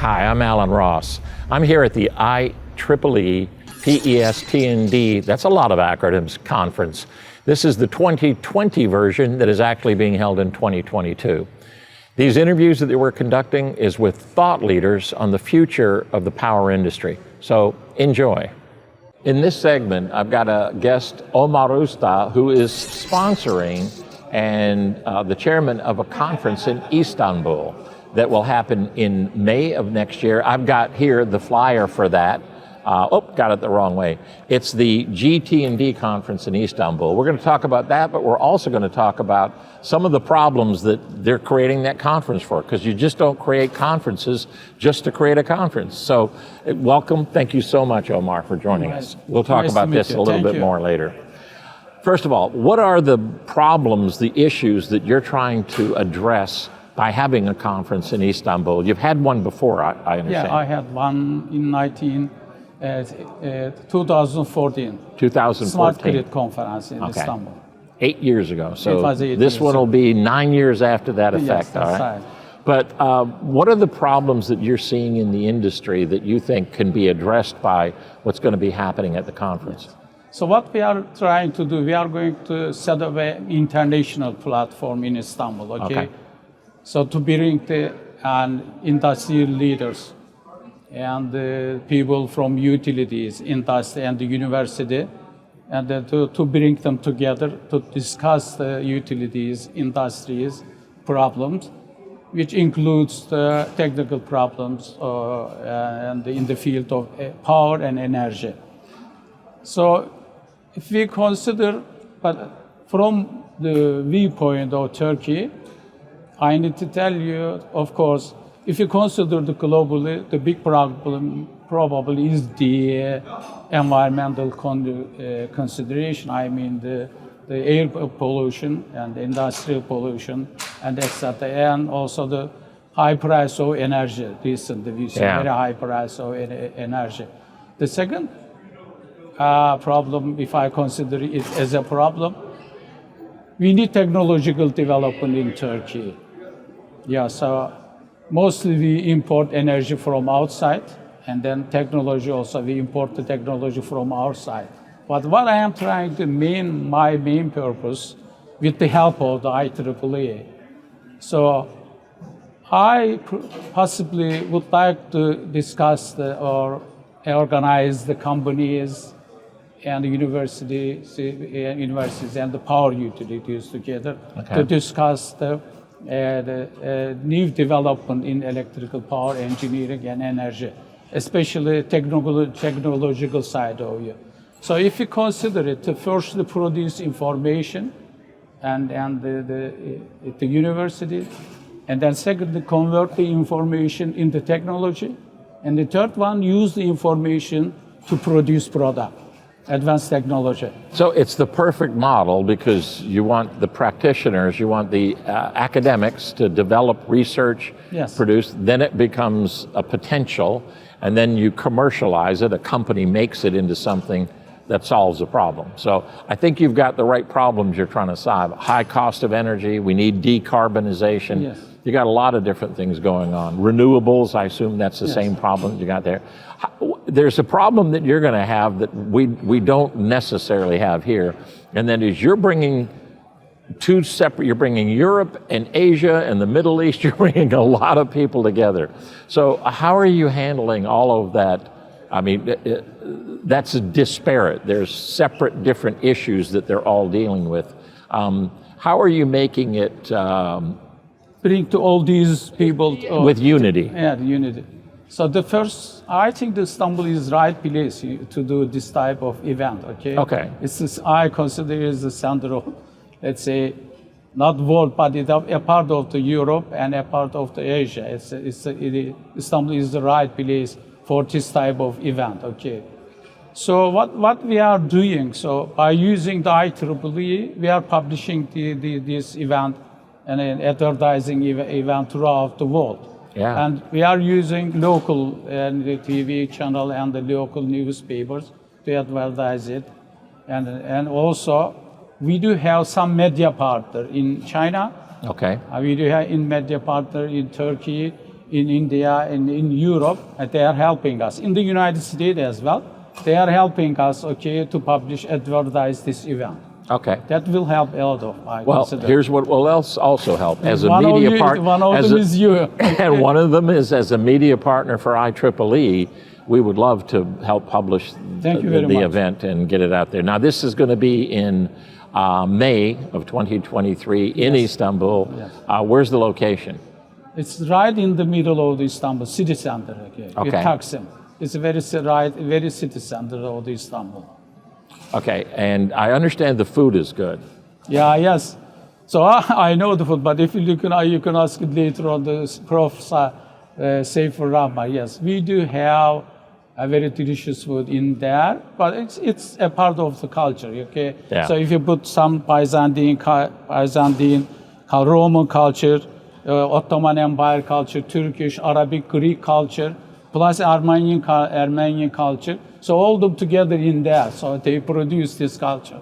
Hi, I'm Alan Ross. I'm here at the IEEE PES, that's a lot of acronyms, conference. This is the 2020 version that is actually being held in 2022. These interviews that we're conducting is with thought leaders on the future of the power industry. So enjoy. In this segment, I've got a guest, Omer Usta, who is sponsoring and the chairman of a conference in Istanbul that will happen in May of next year. I've got here the flyer for that. Got it the wrong way. It's the GT&D conference in Istanbul. We're going to talk about that, but we're also going to talk about some of the problems that they're creating that conference for, because you just don't create conferences just to create a conference. So welcome. Thank you so much, Omer, for joining us. We'll talk about this a little bit more later. First of all, what are the problems, the issues that you're trying to address by having a conference in Istanbul? You've had one before, I understand. Yeah, I had one in 2014. 2014. Smart Grid Conference in Istanbul. 8 years ago. So this this one will be 9 years after that effect, yes, that's all right? But what are the problems that you're seeing in the industry that you think can be addressed by what's going to be happening at the conference? Yes. So what we are trying to do, we are going to set up an international platform in Istanbul, okay? So to bring the industry leaders and the people from utilities, industry and the university, and to bring them together to discuss the utilities, industries, problems, which includes the technical problems and in the field of power and energy. So if we consider, but from the viewpoint of Turkey, I need to tell you, of course, if you consider the globally, the big problem probably is the environmental consideration. I mean the air pollution and industrial pollution and etc. And also the high price of energy. Recently we see very high price of energy. The second problem, if I consider it as a problem, we need technological development in Turkey. Yeah, so mostly we import energy from outside, and then technology also, we import the technology from our side. But what I am trying to my main purpose, with the help of the IEEE, so I possibly would like to discuss or organize the companies and the universities and the power utilities together to discuss the new development in electrical power engineering and energy, especially technological side of it. So if you consider it, to first produce information and the university, and then secondly convert the information into technology, and the third one use the information to produce product. Advanced technology. So it's the perfect model because you want the practitioners, you want the academics to develop research, produce, then it becomes a potential, and then you commercialize it, a company makes it into something that solves a problem. So I think you've got the right problems you're trying to solve. High cost of energy, we need decarbonization. Yes. You got a lot of different things going on. Renewables, I assume that's the same problem you got there. There's a problem that you're going to have that we don't necessarily have here, and that is you're bringing you're bringing Europe and Asia and the Middle East, you're bringing a lot of people together. So how are you handling all of that? I mean, that's disparate. There's separate different issues that they're all dealing with. How are you making it bring to all these people with unity? Yeah, the unity. So the first, I think Istanbul is the right place to do this type of event, okay? Okay. I consider it as the center of, let's say, not world, but a part of the Europe and a part of the Asia. Istanbul is the right place for this type of event, okay? So what we are doing, so by using the IEEE, we are publishing this event and an advertising event throughout the world. Yeah. And we are using local and the TV channel and the local newspapers to advertise it. And also, we do have some media partner in China. Okay. We do have in media partner in Turkey, in India and in Europe, and they are helping us. In the United States as well, they are helping us, okay, to publish, advertise this event. Okay. That will help a lot of, I Well, consider. here's what will else also help as a One of media you- partner. one of them is you. And one of them is as a media partner for IEEE. We would love to help publish Thank you very the much. event and get it out there. Now, this is going to be in May of 2023 in Istanbul. Yes. Where's the location? It's right in the middle of the Istanbul city center, okay, with Okay. Taksim. It's very city center of the Istanbul. Okay, and I understand the food is good. Yeah, yes. So I know the food, but if you can ask it later on the Prof. Safer Rahman. Yes, we do have a very delicious food in there, but it's a part of the culture. Okay. Yeah. So if you put some Byzantine, Roman culture, Ottoman Empire culture, Turkish, Arabic, Greek culture, plus Armenian culture. So all them together in there. So they produce this culture.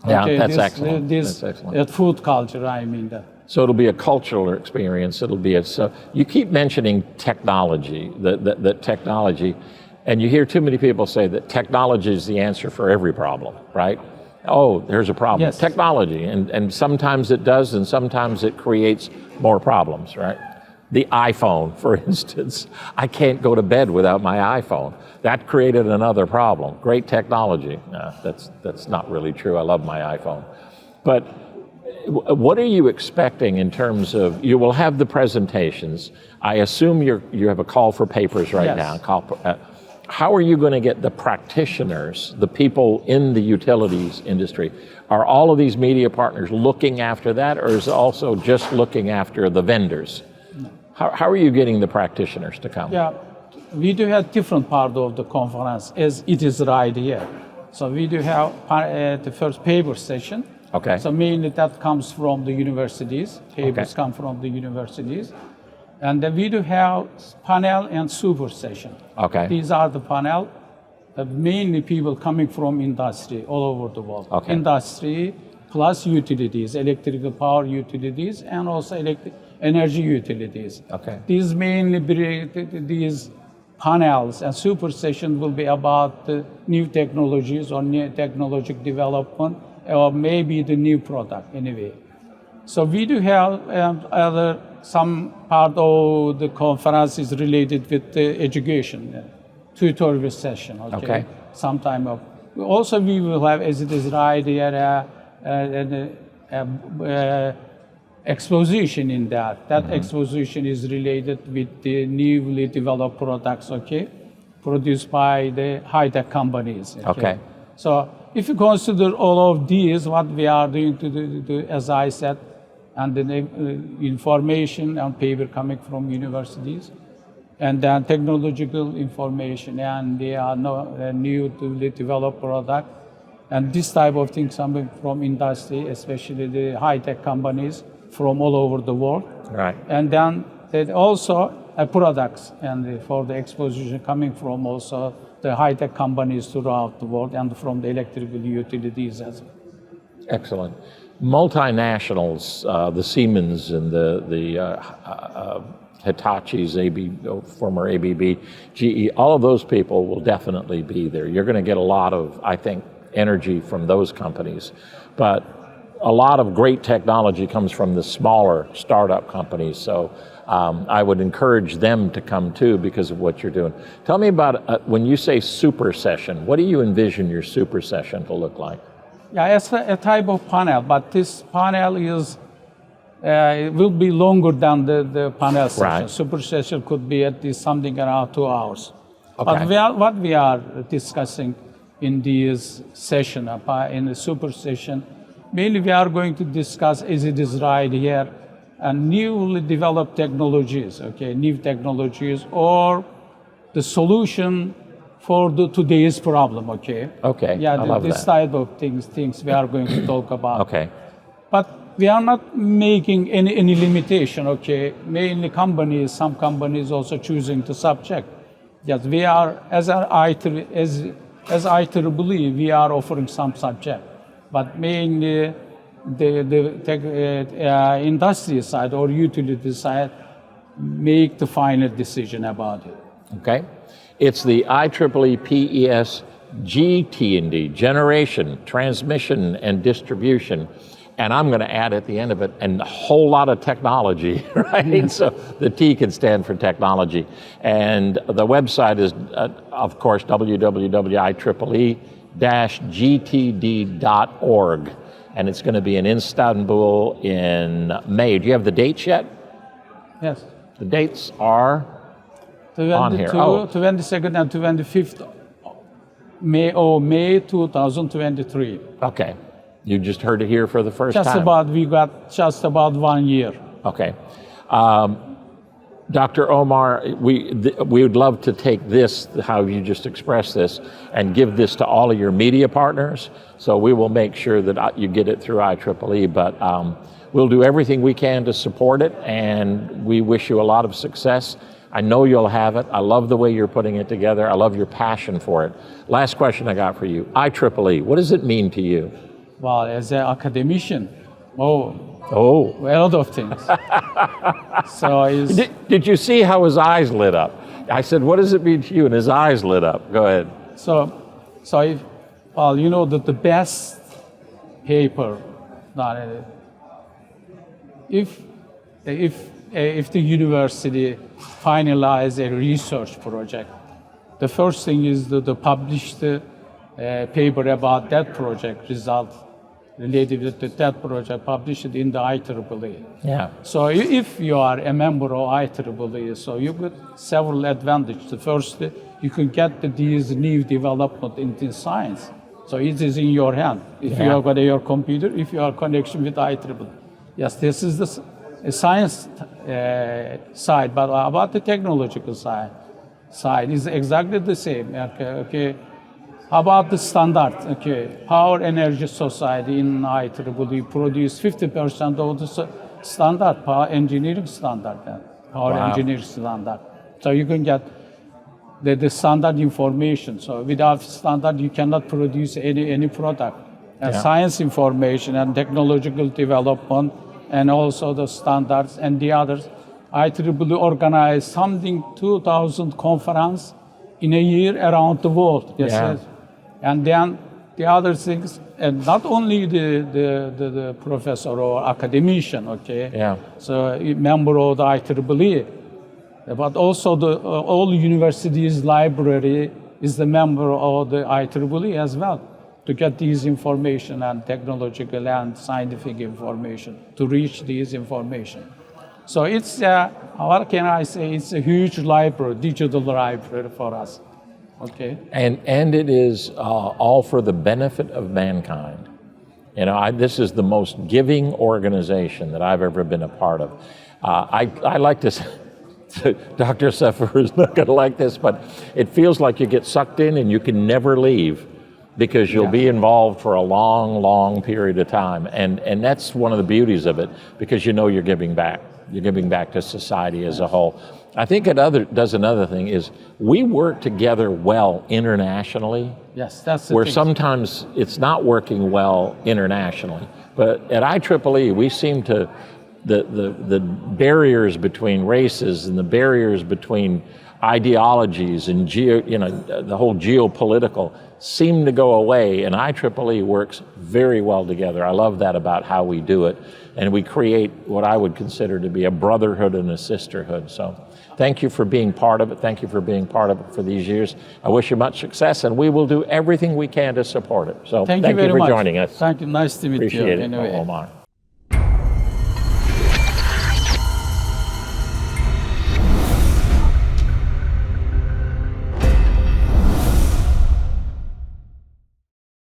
Yeah, that's this, excellent. This That's excellent. food culture, I mean that. So it'll be a cultural experience. It'll be so you keep mentioning technology, that technology, and you hear too many people say that technology is the answer for every problem, right? Oh, there's a problem. Yes. Technology, and sometimes it does, and sometimes it creates more problems, right? The iPhone, for instance, I can't go to bed without my iPhone. That created another problem. Great technology. No, that's not really true. I love my iPhone. But what are you expecting in terms of, you will have the presentations. I assume you have a call for papers right Yes. now. How are you going to get the practitioners, the people in the utilities industry? Are all of these media partners looking after that, or is it also just looking after the vendors? How are you getting the practitioners to come? Yeah, we do have different part of the conference as it is right here. So we do have the first paper session. Okay. So mainly that comes from the universities. Papers Okay. come from the universities. And then we do have panel and super session. Okay. These are the panel, mainly people coming from industry all over the world. Okay. Industry plus utilities, electrical power utilities, and also energy utilities. Okay. These these panels and super session will be about the new technologies or new technological development, or maybe the new product anyway. So we do have some part of the conference is related with the education, tutorial session. Okay. Sometime of. Also, we will have, as it is right here, exposition in that. That exposition is related with the newly developed products, okay, produced by the high-tech companies. Okay. So if you consider all of these, what we are doing to do, as I said, and the information and paper coming from universities, and then technological information, and they are new to develop product, and this type of things coming from industry, especially the high-tech companies from all over the world. Right. And then they also products, and for the exposition coming from also the high-tech companies throughout the world, and from the electrical utilities as well. Excellent. Multinationals, the Siemens and the Hitachis, former ABB, GE, all of those people will definitely be there. You're going to get a lot of, I think, energy from those companies. But a lot of great technology comes from the smaller startup companies. So I would encourage them to come too because of what you're doing. Tell me about, when you say super session, what do you envision your super session to look like? Yeah, it's a type of panel, but this panel is it will be longer than the panel session. Right. Super session could be at least something around 2 hours. Okay. But what we are discussing in this session, in the super session, mainly we are going to discuss, as it is right here, newly developed technologies, okay, new technologies, or the solution for today's problem, okay? Okay, Yeah, I love this that. type of things we are going to talk about. Okay. But we are not making any limitation, okay? Mainly some companies also choosing the subject. Yes, we are, as IEEE, we are offering some subject. But mainly the industry side or utility side, make the final decision about it. Okay. It's the IEEE PES GT&D, generation, transmission, and distribution. And I'm going to add at the end of it, and a whole lot of technology, right? So the T can stand for technology. And the website is, of course, www.IEEE-GTD.org. And it's going to be in Istanbul in May. Do you have the dates yet? Yes. The dates are on here. 22nd and 25th May 2023. Okay. You just heard it here for the first Just time. we got just about 1 year. Okay. Dr. Omer, we would love to take this, how you just expressed this, and give this to all of your media partners. So we will make sure that you get it through IEEE, but we'll do everything we can to support it, and we wish you a lot of success. I know you'll have it. I love the way you're putting it together. I love your passion for it. Last question I got for you. IEEE, what does it mean to you? Well, as an academician, a lot of things. So did you see how his eyes lit up? I said, what does it mean to you? And his eyes lit up. Go ahead. So you know that the best paper, if the university finalize a research project, the first thing is to publish the paper about that project result related to that project, publish it in the IEEE. Yeah. So if you are a member of IEEE, so you get several advantages. The first, you can get these new development in science. So it is in your hand. If you have got your computer, if you are connection with IEEE. Yes, this is the science side, but about the technological side is exactly the same. Okay. How about the standard? Okay, Power Energy Society in IEEE produce 50% of the standard, power engineering standard, power engineering standard. So you can get the standard information. So without standard, you cannot produce any product. And science information and technological development, and also the standards and the others. IEEE organized something 2,000 conference in a year around the world. Yes. And then the other things, and not only the professor or academician, okay? Yeah. So a member of the IEEE, but also all universities library is the member of the IEEE as well, to get these information and technological and scientific information, to reach these information. So it's, what can I say, it's a huge library, digital library for us. Okay. And it is all for the benefit of mankind. You know, this is the most giving organization that I've ever been a part of. I like to, Dr. Sefer is not going to like this, but it feels like you get sucked in and you can never leave, because you'll be involved for a long, long period of time. And that's one of the beauties of it, because you know you're giving back. You're giving back to society as a whole. I think it does another thing is we work together well internationally. Yes, that's the where thing. Sometimes it's not working well internationally. But at IEEE, we seem to, the barriers between races and the barriers between ideologies and the whole geopolitical seem to go away, and IEEE works very well together. I love that about how we do it, and we create what I would consider to be a brotherhood and a sisterhood. So thank you for being part of it. Thank you for being part of it for these years. I wish you much success, and we will do everything we can to support it. So thank you for joining us. Thank you. Nice to meet you. Appreciate it, Anyway. Omar.